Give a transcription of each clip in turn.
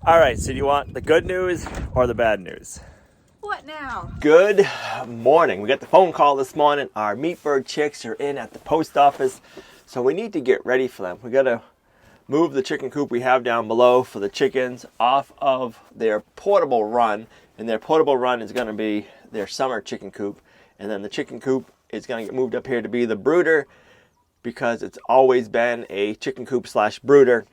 All right, so do you want the good news or the bad news? What now? Good morning. We got the phone call this morning. Our meat bird chicks are in at the post office, so we need to get ready for them. We got to move the chicken coop we have down below for the chickens off of their portable run, and their portable run is going to be their summer chicken coop, and then the chicken coop is going to get moved up here to be the brooder because it's always been a chicken coop slash brooder.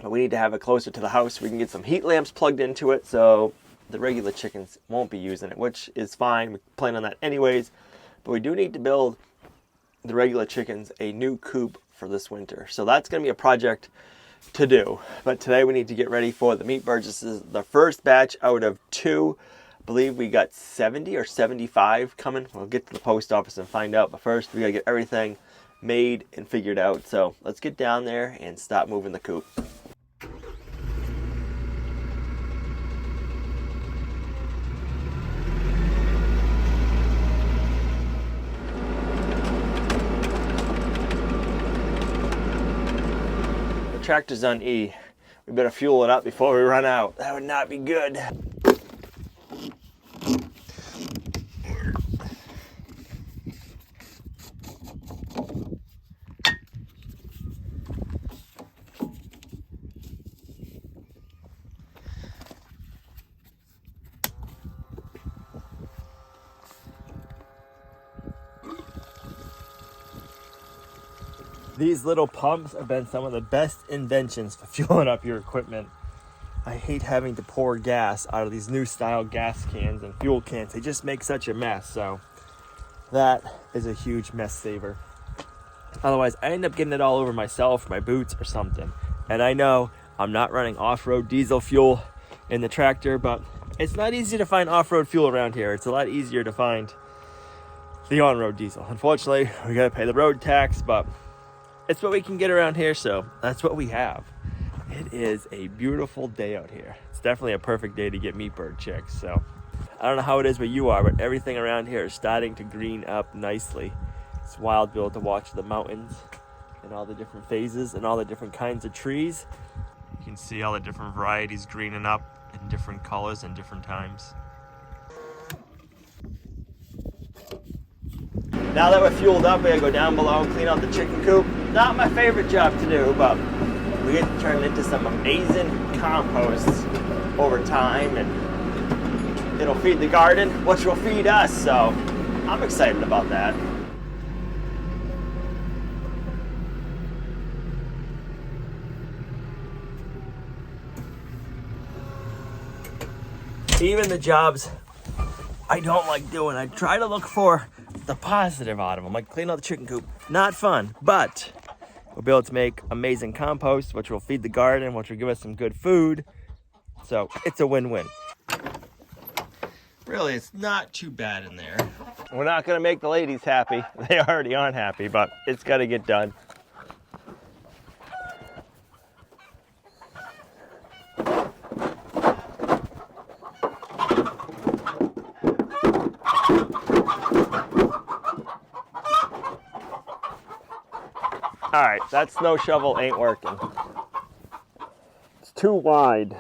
But we need to have it closer to the house so we can get some heat lamps plugged into it so the regular chickens won't be using it, which is fine. We plan on that anyways. But we do need to build the regular chickens a new coop for this winter. So that's going to be a project to do. But today we need to get ready for the meat birds. This is the first batch out of 2. I believe we got 70 or 75 coming. We'll get to the post office and find out. But first we got to get everything made and figured out. So let's get down there and stop moving the coop. Tractor's on E. We better fuel it up before we run out. That would not be good. These little pumps have been some of the best inventions for fueling up your equipment. I hate having to pour gas out of these new style gas cans and fuel cans. They just make such a mess, so that is a huge mess saver. Otherwise, I end up getting it all over myself, my boots, or something. And I know I'm not running off-road diesel fuel in the tractor, but it's not easy to find off-road fuel around here. It's a lot easier to find the on-road diesel. Unfortunately, we gotta pay the road tax, but it's what we can get around here, so that's what we have. It is a beautiful day out here. It's definitely a perfect day to get meat bird chicks. So I don't know how it is where you are, but everything around here is starting to green up nicely. It's wild to be able to watch the mountains and all the different phases and all the different kinds of trees. You can see all the different varieties greening up in different colors and different times. Now that we're fueled up, we gotta go down below and clean out the chicken coop. Not my favorite job to do, but we get to turn it into some amazing compost over time, and it'll feed the garden, which will feed us, so I'm excited about that. Even the jobs I don't like doing, I try to look for the positive out of them, like clean out the chicken coop. Not fun, but we'll be able to make amazing compost, which will feed the garden, which will give us some good food. So it's a win-win. Really, it's not too bad in there. We're not gonna make the ladies happy. They already aren't happy, but it's gotta get done. All right, that snow shovel ain't working. It's too wide.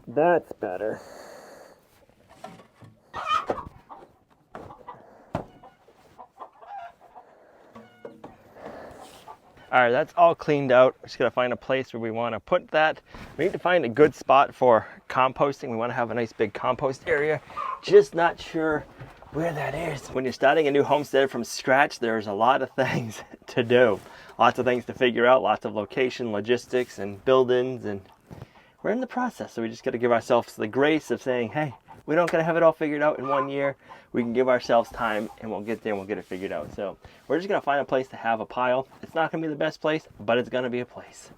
That's better. All right, that's all cleaned out. We're just gonna find a place where we wanna put that. We need to find a good spot for composting. We wanna have a nice big compost area. Just not sure where that is. When you're starting a new homestead from scratch, there's a lot of things to do. Lots of things to figure out, lots of location, logistics, and buildings, and we're in the process. So we just gotta give ourselves the grace of saying, hey, we don't gotta have it all figured out in 1 year. We can give ourselves time and we'll get there and we'll get it figured out. So we're just gonna find a place to have a pile. It's not gonna be the best place, but it's gonna be a place.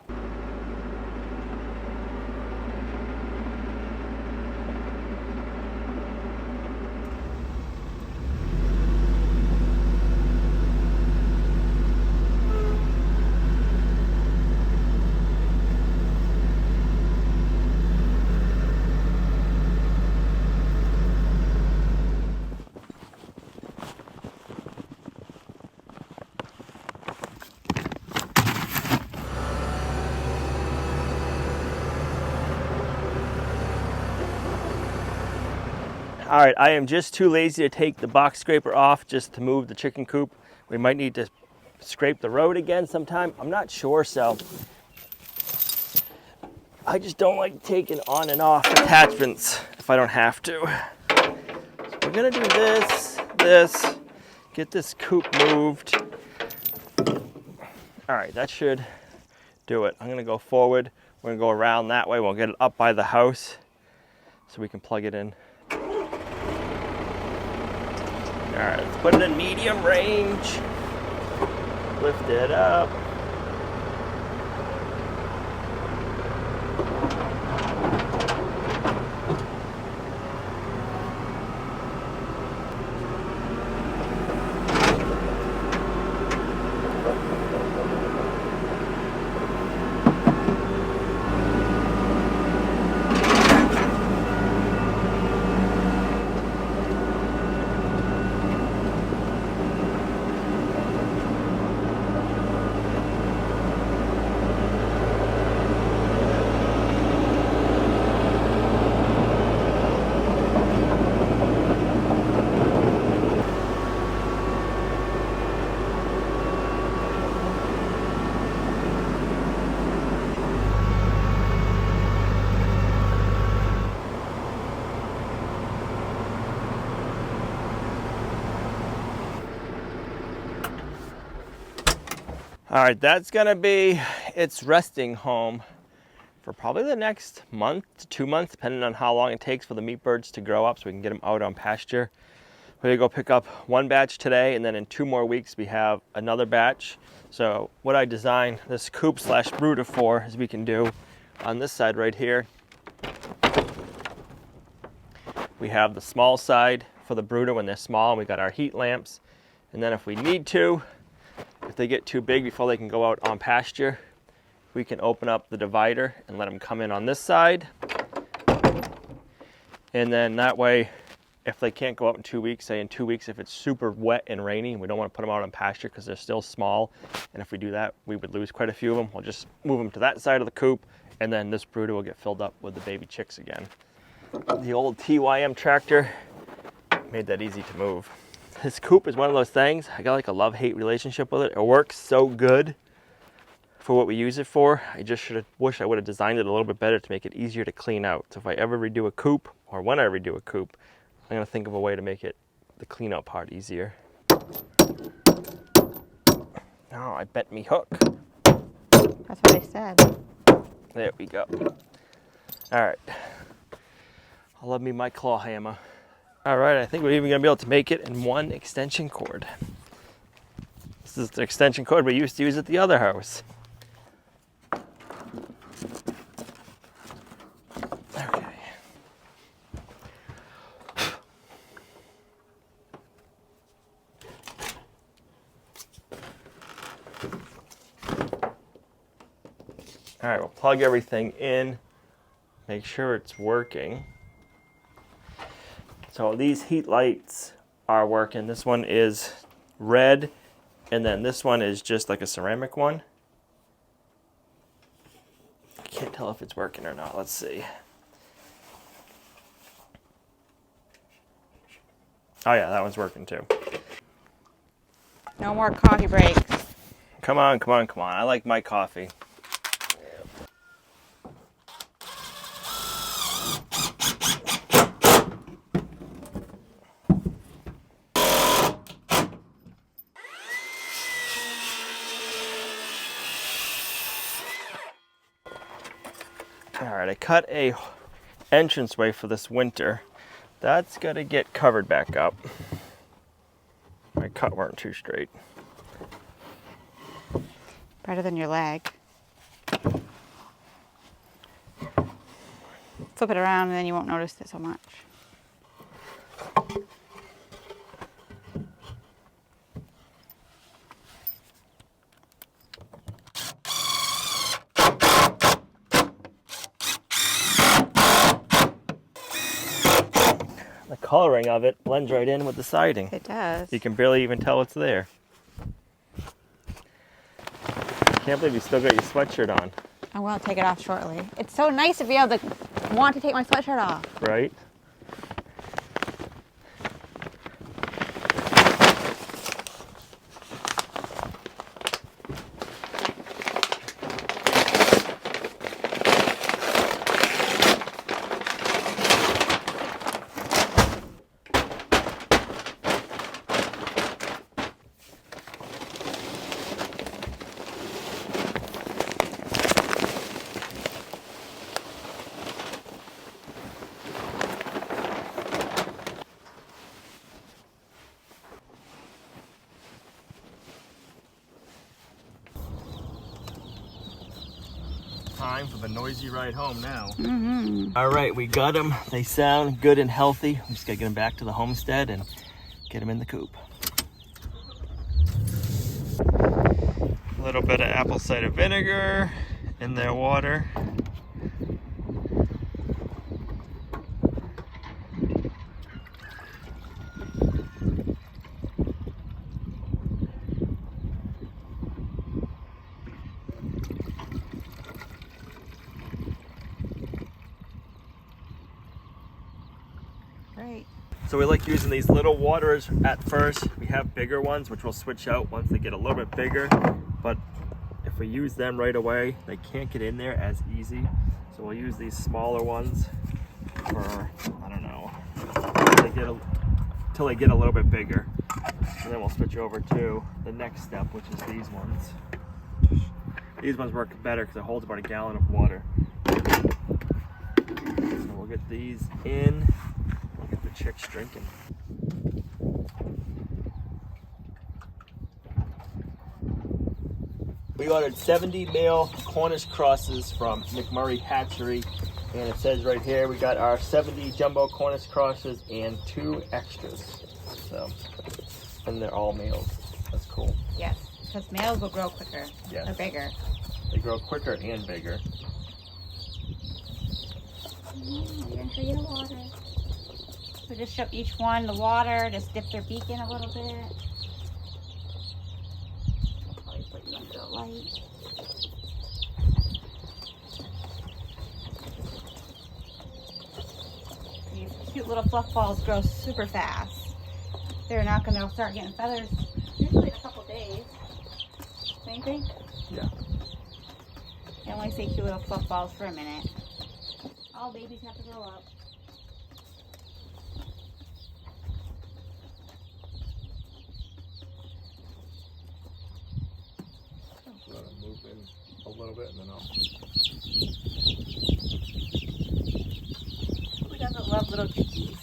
All right, I am just too lazy to take the box scraper off just to move the chicken coop. We might need to scrape the road again sometime. I'm not sure, so I just don't like taking on and off attachments if I don't have to. So we're gonna do this, get this coop moved. All right, that should do it. I'm gonna go forward. We're gonna go around that way. We'll get it up by the house so we can plug it in. All right, let's put it in medium range. Lift it up. All right, that's gonna be its resting home for probably the next month to 2 months, depending on how long it takes for the meat birds to grow up so we can get them out on pasture. We're gonna go pick up one batch today, and then in 2 more weeks we have another batch. So what I designed this coop slash brooder for is we can do on this side right here. We have the small side for the brooder when they're small, and we got our heat lamps. And then if we need to, if they get too big before they can go out on pasture, we can open up the divider and let them come in on this side. And then that way, if they can't go out in 2 weeks, say in 2 weeks, if it's super wet and rainy, we don't want to put them out on pasture because they're still small. And if we do that, we would lose quite a few of them. We'll just move them to that side of the coop, and then this brooder will get filled up with the baby chicks again. The old TYM tractor made that easy to move. This coop is one of those things, I got like a love-hate relationship with it. It works so good for what we use it for. I just wish I would have designed it a little bit better to make it easier to clean out. So if I ever redo a coop, or when I redo a coop, I'm gonna think of a way to make it the clean out part easier. Oh, I bent me hook. That's what I said. There we go. All right, I love me my claw hammer. All right, I think we're even gonna be able to make it in one extension cord. This is the extension cord we used to use at the other house. Okay. All right, we'll plug everything in, make sure it's working. So these heat lights are working. This one is red, and then this one is just like a ceramic one. I can't tell if it's working or not. Let's see. Oh yeah, that one's working too. No more coffee breaks. Come on, come on, come on. I like my coffee. All right, I cut a entranceway for this winter. That's gonna get covered back up. My cut weren't too straight. Better than your leg. Flip it around and then you won't notice it so much. The coloring of it blends right in with the siding. It does. You can barely even tell it's there. Can't believe you still got your sweatshirt on. I will take it off shortly. It's so nice to be able to want to take my sweatshirt off. Right? time for the noisy ride home now. Mm-hmm. All right, we got them. They sound good and healthy. We just gotta get them back to the homestead and get them in the coop. A little bit of apple cider vinegar in their water. Great. So we like using these little waters at first. We have bigger ones, which we'll switch out once they get a little bit bigger. But if we use them right away, they can't get in there as easy. So we'll use these smaller ones for, I don't know, till they get a little bit bigger. And then we'll switch over to the next step, which is these ones. These ones work better because it holds about a gallon of water. So we'll get these in. We'll get the chicks drinking. We ordered 70 male Cornish crosses from McMurray Hatchery, and it says right here we got our 70 jumbo Cornish crosses and 2 extras. So, and they're all males. That's cool. Yes, because males will grow quicker. Yes. Or bigger. They grow quicker and bigger. You're gonna show you the water. So just show each one the water. Just dip their beak in a little bit. Probably put you under the light. These cute little fluff balls grow super fast. They're not going to start getting feathers usually in a couple days. Same thing? Yeah. They only say cute little fluff balls for a minute. All babies have to grow up. Let them move in a little bit and then I'll... Who doesn't love little chickies?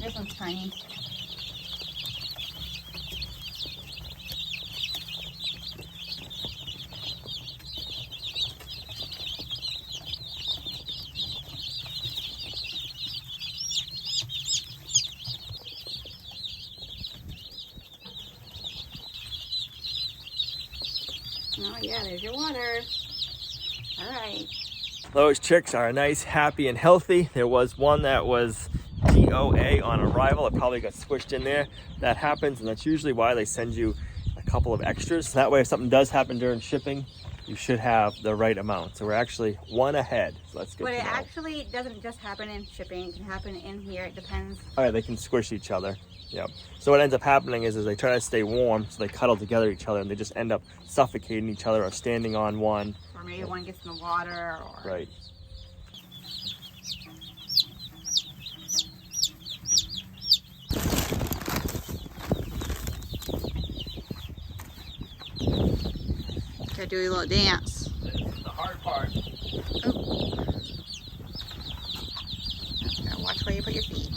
This one's tiny. Oh yeah, there's your water. All right. Those chicks are nice, happy, and healthy. There was one that was DOA on arrival. It probably got squished in there. That happens, and that's usually why they send you a couple of extras. So that way, if something does happen during shipping, you should have the right amount. So we're actually one ahead. So that's good. But to it know. actually doesn't just happen in shipping. It can happen in here. It depends. Oh yeah, they can squish each other. Yep. So what ends up happening is they try to stay warm, so they cuddle together each other, and they just end up suffocating each other or standing on one. Or maybe one gets in the water. Or... Right. Gotta do a little dance. This is the hard part. Oh. Gotta watch where you put your feet.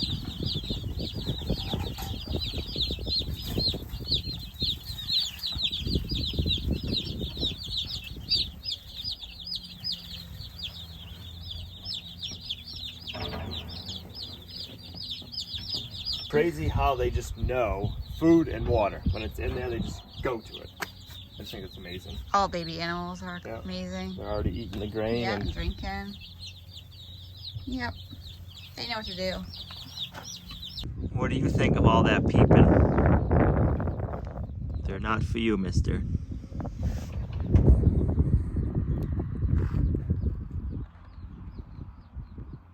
Crazy how they just know food and water. When it's in there, they just go to it. I just think it's amazing. All baby animals are Yeah. amazing. They're already eating the grain. Yeah, And drinking. Yep. They know what to do. what do you think of all that peeping? They're not for you, mister.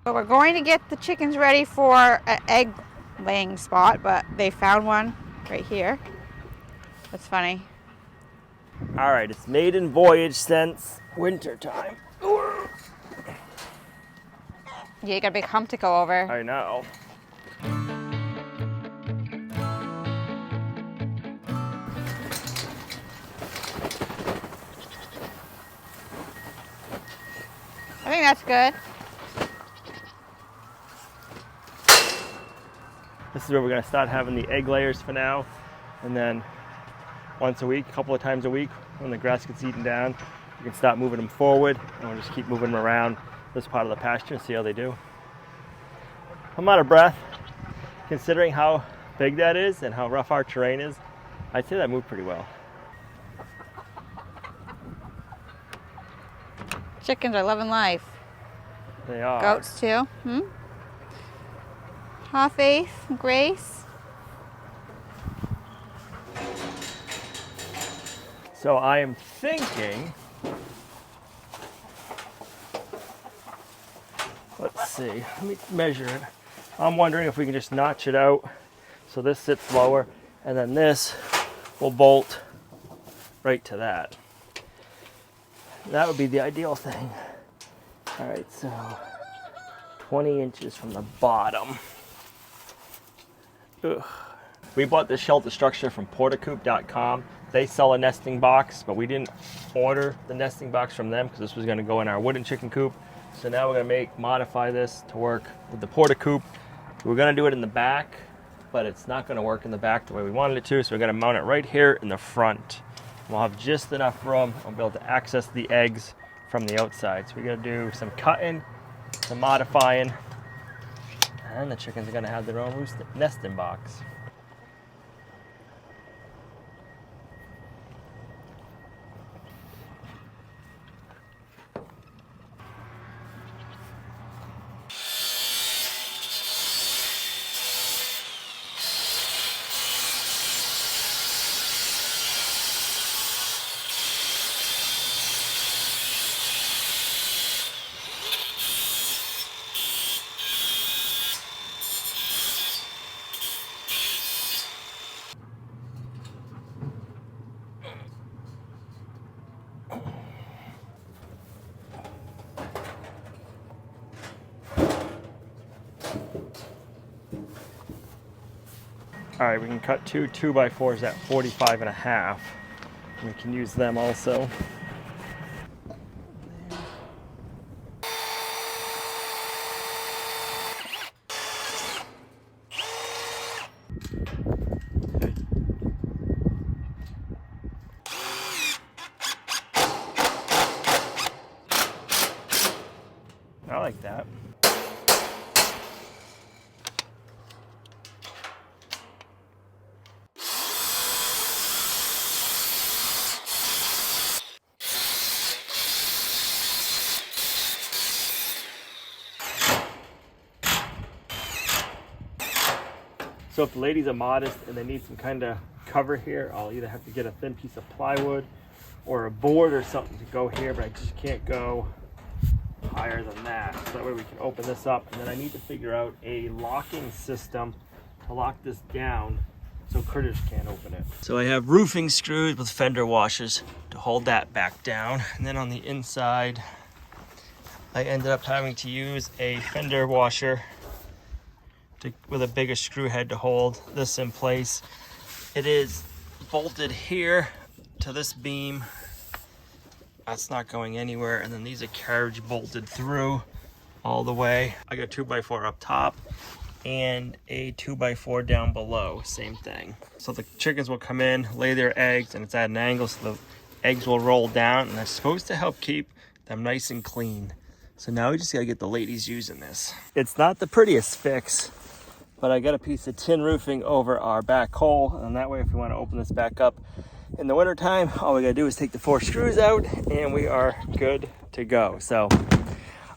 So we're going to get the chickens ready for an egg laying spot, but they found one right here. That's funny. All right, it's maiden voyage since winter time. Yeah, you got a big hump to go over. I know. I think that's good. This is where we're gonna start having the egg layers for now. And then once a week, a couple of times a week, when the grass gets eaten down, we can stop moving them forward, and we'll just keep moving them around this part of the pasture and see how they do. I'm out of breath. Considering how big that is and how rough our terrain is, I'd say that moved pretty well. Chickens are loving life. They are. Goats too. Hi, Faith, Grace. So I am thinking, let's see, let me measure it. I'm wondering if we can just notch it out so this sits lower, and then this will bolt right to that. That would be the ideal thing. All right, so 20 inches from the bottom. Ugh. We bought this shelter structure from portacoop.com. They sell a nesting box, but we didn't order the nesting box from them because this was going to go in our wooden chicken coop. So now we're going to modify this to work with the portacoop. We're going to do it in the back, but it's not going to work in the back the way we wanted it to. So we're going to mount it right here in the front. We'll have just enough room. I'll be able to access the eggs from the outside. So we're going to do some cutting, some modifying, and the chickens are going to have their own nesting box. All right, we can cut two 2x4s at 45.5. We can use them also. I like that. So if the ladies are modest and they need some kind of cover here, I'll either have to get a thin piece of plywood or a board or something to go here, but I just can't go higher than that. So that way we can open this up, and then I need to figure out a locking system to lock this down so critters can't open it. So I have roofing screws with fender washers to hold that back down, and then on the inside I ended up having to use a fender washer with a bigger screw head to hold this in place. It is bolted here to this beam. That's not going anywhere. And then these are carriage bolted through all the way. I got 2x4 up top and a 2x4 down below, same thing. So the chickens will come in, lay their eggs, and it's at an angle so the eggs will roll down, and that's supposed to help keep them nice and clean. So now we just gotta get the ladies using this. It's not the prettiest fix, but I got a piece of tin roofing over our back hole, and that way if we want to open this back up in the winter time, all we gotta do is take the 4 screws out and we are good to go. So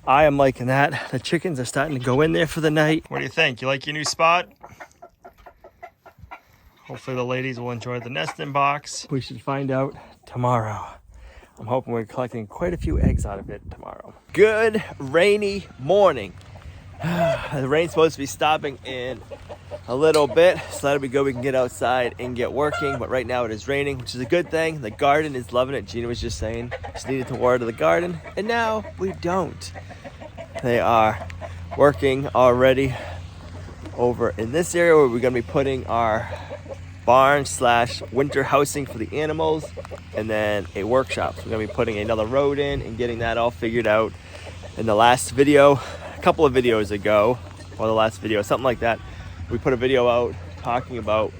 I am liking that. The chickens are starting to go in there for the night. What do you think? You like your new spot? Hopefully the ladies will enjoy the nesting box. We should find out tomorrow. I'm hoping we're collecting quite a few eggs out of it tomorrow. Good rainy morning. The rain's supposed to be stopping in a little bit, so that'll be good. We can get outside and get working, but right now it is raining, which is a good thing. The garden is loving it. Gina was just saying just needed to water the garden, and now we don't. They are working already over in this area where we're going to be putting our barn / winter housing for the animals, and then a workshop. So we're going to be putting another road in and getting that all figured out. In the last video, a couple of videos ago, or the last video, something like that, we put a video out talking about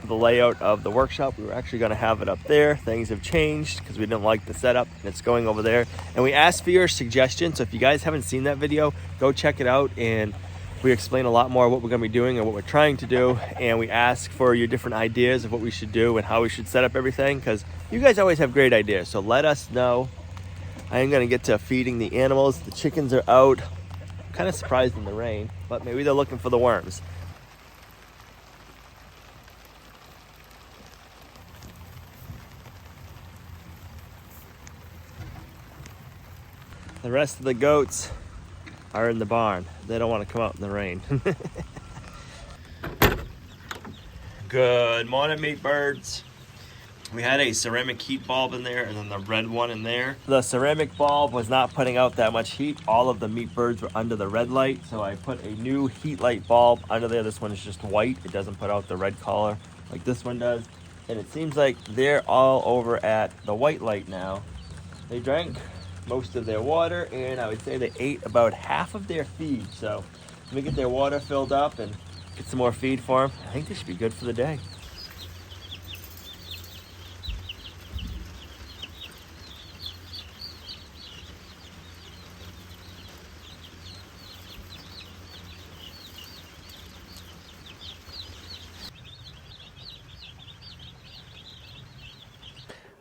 the layout of the workshop. We were actually going to have it up there. Things have changed because we didn't like the setup, and it's going over there. And we asked for your suggestions, so if you guys haven't seen that video, go check it out. And we explain a lot more what we're going to be doing and what we're trying to do, and we ask for your different ideas of what we should do and how we should set up everything, because you guys always have great ideas, so let us know. I am going to get to feeding the animals. The chickens are out. I'm kind of surprised in the rain, but maybe they're looking for the worms. The rest of the goats are in the barn. They don't want to come out in the rain. Good morning, meat birds. We had a ceramic heat bulb in there and then the red one in there. The ceramic bulb was not putting out that much heat. All of the meat birds were under the red light, so I put a new heat light bulb under there. This one is just white. It doesn't put out the red color like this one does. And it seems like they're all over at the white light now. They drank most of their water, and I would say they ate about half of their feed. So let me get their water filled up and get some more feed for them. I think they should be good for the day.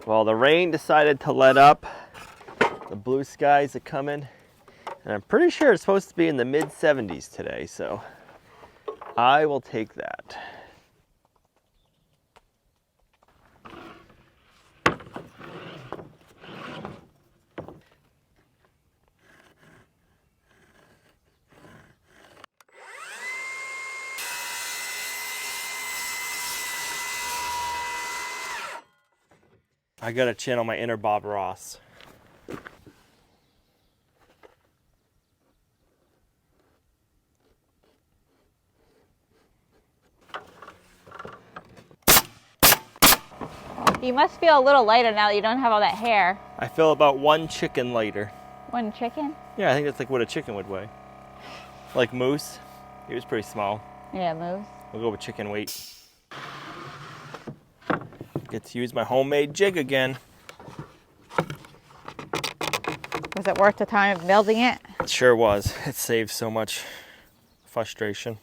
Well, the rain decided to let up. The blue skies are coming, and I'm pretty sure it's supposed to be in the mid-70s today, so I will take that. I gotta channel my inner Bob Ross. You must feel a little lighter now that you don't have all that hair. I feel about 1 chicken lighter. 1 chicken? Yeah, I think that's like what a chicken would weigh. Like Moose, he was pretty small. Yeah, moose. We'll go with chicken weight. Get to use my homemade jig again. Was it worth the time of building it? It sure was. It saved so much frustration.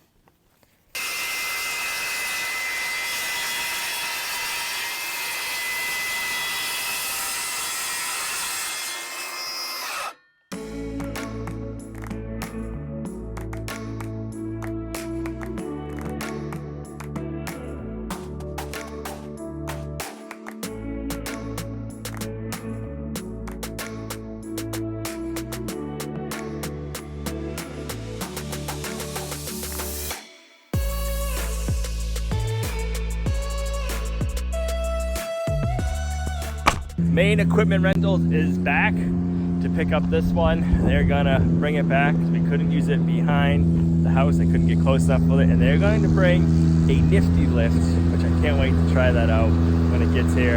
Main Equipment Rentals is back to pick up this one. They're gonna bring it back because we couldn't use it behind the house. I couldn't get close enough with it, and they're going to bring a nifty lift, which I can't wait to try that out when it gets here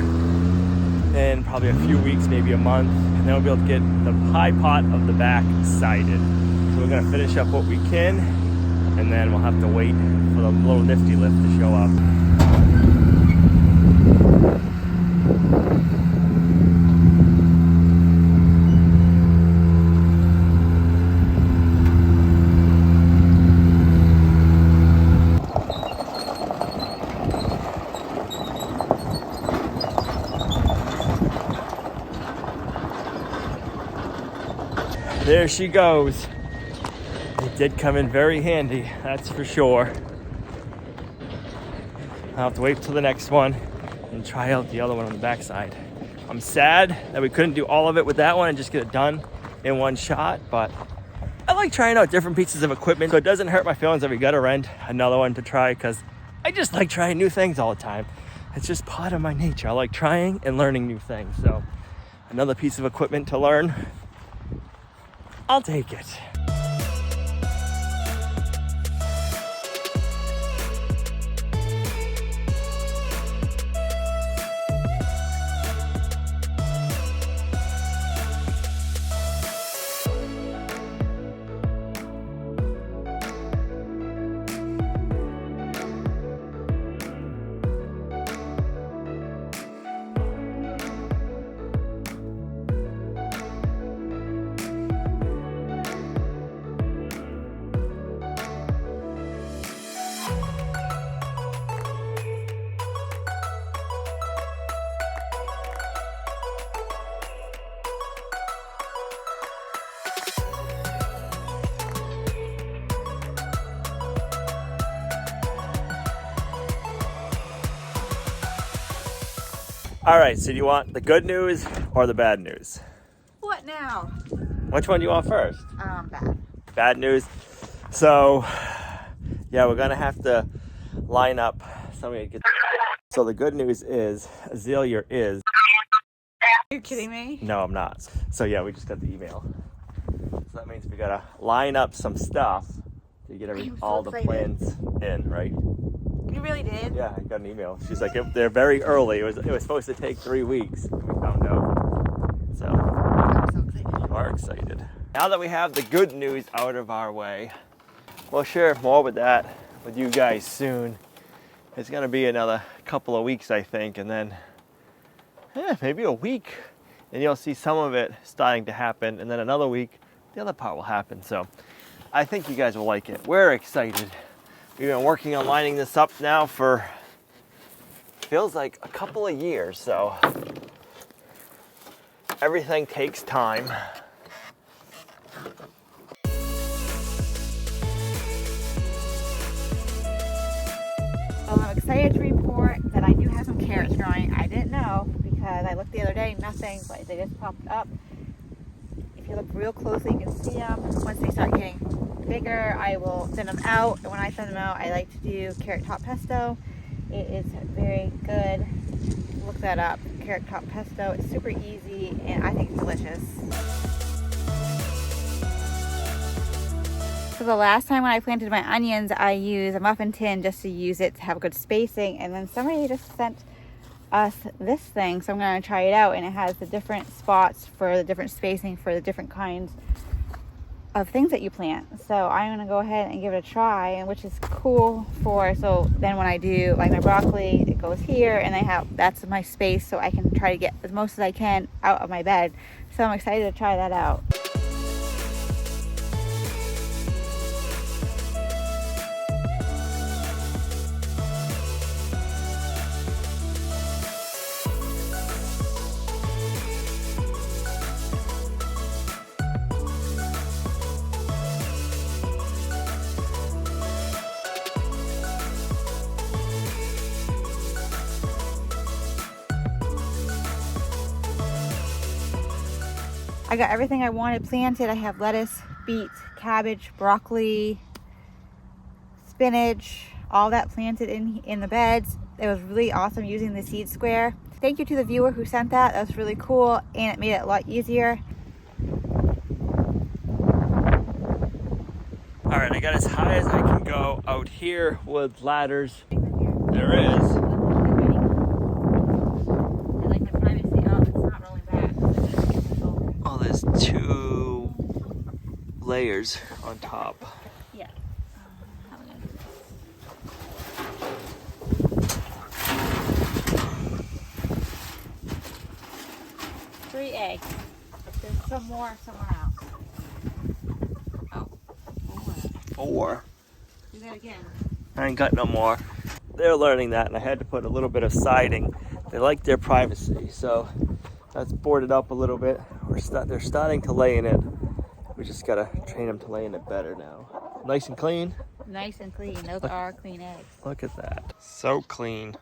in probably a few weeks, maybe a month, and then we'll be able to get the high pot of the back sided. So we're gonna finish up what we can, and then we'll have to wait for the little nifty lift to show up. There she goes. It did come in very handy, that's for sure. I'll have to wait till the next one and try out the other one on the backside. I'm sad that we couldn't do all of it with that one and just get it done in one shot, but I like trying out different pieces of equipment, so it doesn't hurt my feelings that we gotta rent another one to try, because I just like trying new things all the time. It's just part of my nature. I like trying and learning new things, so another piece of equipment to learn, I'll take it. All right, so do you want the good news or the bad news? What now? Which one do you want first? Bad. Bad news. So, yeah, we're gonna have to line up. So the good news is Azalea is. You're kidding me? No, I'm not. So yeah, we just got the email. So that means we gotta line up some stuff to get all the plans in, right? You really did? Yeah, I got an email. She's like, they're very early. It was supposed to take 3 weeks. And we found out. So I'm so excited. you are excited. Now that we have the good news out of our way, we'll share more with that with you guys soon. It's gonna be another couple of weeks, I think, and then maybe a week, and you'll see some of it starting to happen, and then another week, the other part will happen. So I think you guys will like it. We're excited. We've been working on lining this up now for, feels like a couple of years, so everything takes time. Well, I'm excited to report that I do have some carrots growing. I didn't know because I looked the other day, nothing, but they just popped up. If you look real closely, you can see them. Once they start getting bigger, I will send them out. And when I send them out, I like to do carrot top pesto. It is very good. Look that up, carrot top pesto. It's super easy and I think it's delicious. So the last time when I planted my onions, I used a muffin tin just to use it to have good spacing. And then somebody just sent us this thing, so I'm going to try it out. And it has the different spots for the different spacing for the different kinds of things that you plant. So I'm going to go ahead and give it a try, and which is cool for, so then when I do like my broccoli, it goes here, and that's my space, so I can try to get as most as I can out of my bed. So I'm excited to try that out. I got everything I wanted planted. I have lettuce, beets, cabbage, broccoli, spinach, all that planted in the beds. It was really awesome using the seed square. Thank you to the viewer who sent that. That was really cool, and it made it a lot easier. All right, I got as high as I can go out here with ladders. There is. Oh, there's 2 layers on top. Yeah. 3A. There's some more somewhere else. Oh. 4. Do that again. I ain't got no more. They're learning that, and I had to put a little bit of siding. They like their privacy, so that's boarded up a little bit. They're starting to lay in it. We just gotta train them to lay in it better now. Nice and clean. Nice and clean. Those are clean eggs. Look at that. So clean.